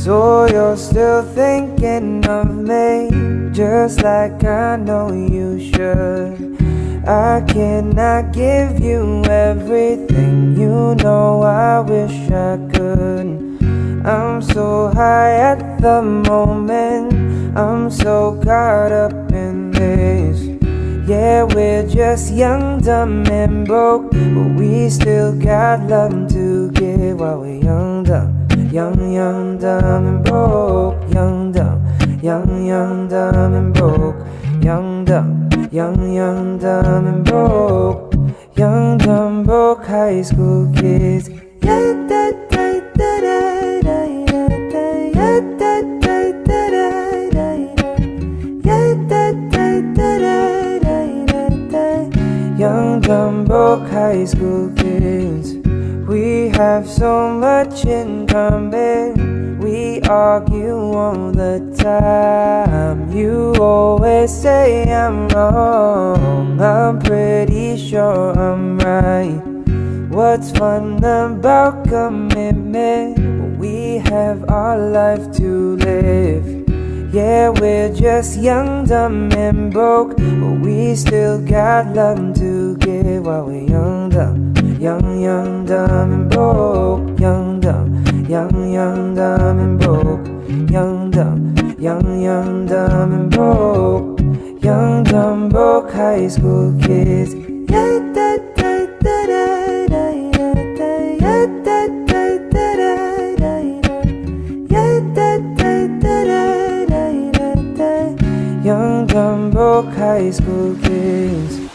So you're still thinking of me, just like I know you should. I cannot give you everything, you know I wish I could. I'm so high at the moment, I'm so caught up in this. Yeah, we're just young, dumb and broke, but we still got love to give while we're young, dumb. Young, dumb and broke. Young, dumb and broke. Young, dumb and broke. Young, dumb, broke high school kids. Young, dumb, broke high school kids. We have so much in common. We argue all the time. You always say I'm wrong, I'm pretty sure I'm right. What's fun about commitment? We have our life to live. Yeah, we're just young, dumb and broke, but we still got love to give while we're young, dumb. Young, dumb and broke. Young, dumb and broke. Young, dumb and broke. Young, dumb, broke high school kids. Young, dumb, broke high school kids.